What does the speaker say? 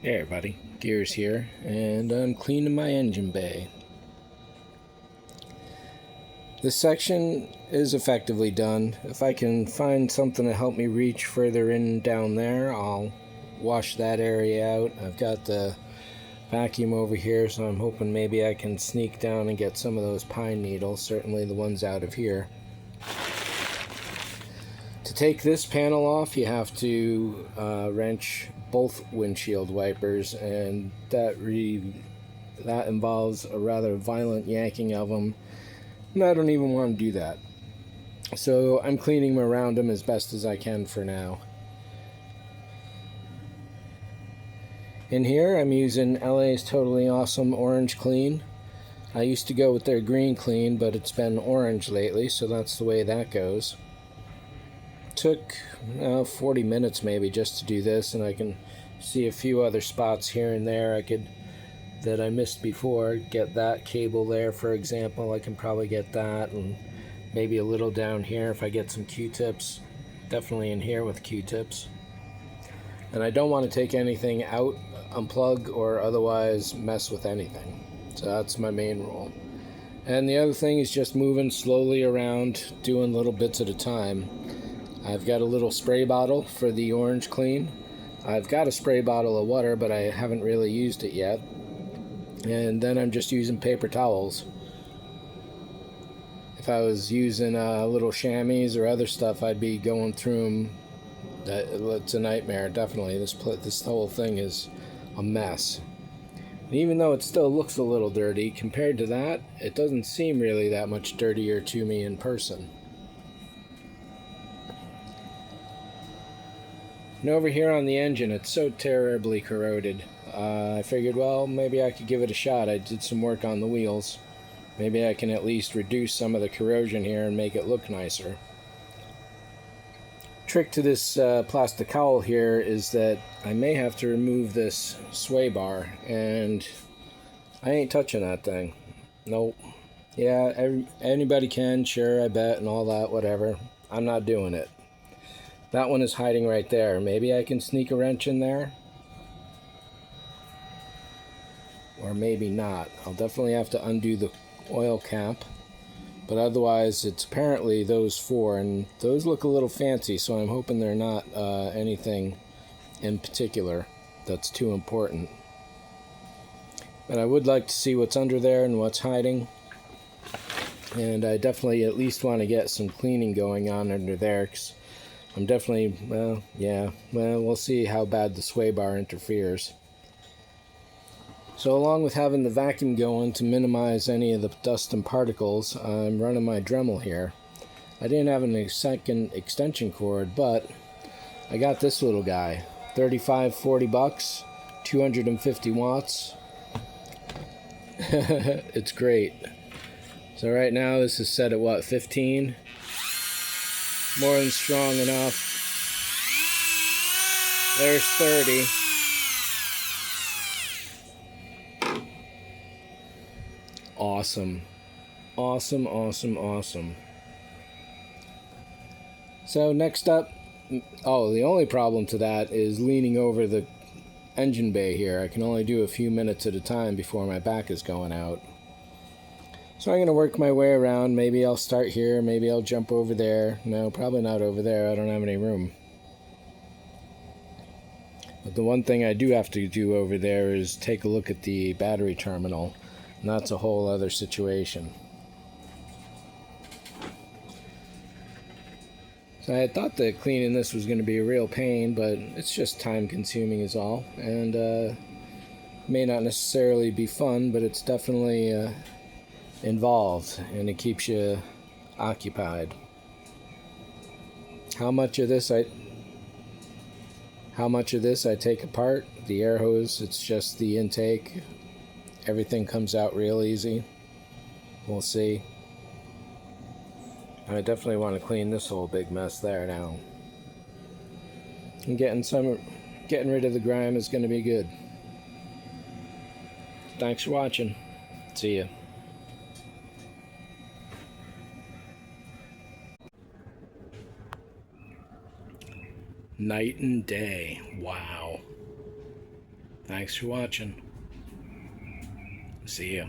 Hey everybody, Gears here, and I'm cleaning my engine bay. This section is effectively done. If I can find something to help me reach further in down there, I'll wash that area out. I've got the vacuum over here, so I'm hoping maybe I can sneak down and get some of those pine needles, certainly the ones out of here. To take this panel off, you have to wrench both windshield wipers, and that involves a rather violent yanking of them, and I don't even want to do that. So I'm cleaning around them as best as I can for now. In here, I'm using LA's Totally Awesome Orange Clean. I used to go with their green clean, but it's been orange lately, so that's the way that goes. Took 40 minutes maybe just to do this, and I can see a few other spots here and there that I missed before. Get that cable there, for example. I can probably get that, and maybe a little down here if I get some Q-tips. Definitely in here with Q-tips. And I don't want to take anything out, unplug, or otherwise mess with anything. So that's my main rule. And the other thing is just moving slowly around, doing little bits at a time. I've got a little spray bottle for the orange clean. I've got a spray bottle of water, but I haven't really used it yet. And then I'm just using paper towels. If I was using little chamois or other stuff, I'd be going through them. It's a nightmare, definitely. This whole thing is a mess. And even though it still looks a little dirty, compared to that, it doesn't seem really that much dirtier to me in person. And over here on the engine, it's so terribly corroded. I figured, well, maybe I could give it a shot. I did some work on the wheels. Maybe I can at least reduce some of the corrosion here and make it look nicer. Trick to this plastic cowl here is that I may have to remove this sway bar, and I ain't touching that thing. Nope. Yeah, anybody can, sure, I bet, and all that, whatever. I'm not doing it. That one is hiding right there. Maybe I can sneak a wrench in there. Or maybe not. I'll definitely have to undo the oil cap. But otherwise, it's apparently those four. And those look a little fancy, so I'm hoping they're not anything in particular that's too important. But I would like to see what's under there and what's hiding. And I definitely at least want to get some cleaning going on under there, 'cause I'm definitely, we'll see how bad the sway bar interferes. So along with having the vacuum going to minimize any of the dust and particles, I'm running my Dremel here. I didn't have a second extension cord, but I got this little guy. $35-40, 250 watts. It's great. So right now this is set at what, 15? More than strong enough. There's 30. Awesome. Awesome, awesome, awesome. So next up, the only problem to that is leaning over the engine bay here. I can only do a few minutes at a time before my back is going out. So I'm going to work my way around. Maybe I'll start here. Maybe I'll jump over there. No, probably not over there. I don't have any room. But the one thing I do have to do over there is take a look at the battery terminal. And that's a whole other situation. So I had thought that cleaning this was going to be a real pain, but it's just time consuming is all. And may not necessarily be fun, but it's definitely involved, and it keeps you occupied. How much of this I take apart? The air hose, it's just the intake. Everything comes out real easy. We'll see. I definitely want to clean this whole big mess there now. And getting rid of the grime is going to be good. Thanks for watching. See ya. Night and day. Wow. Thanks for watching. See you.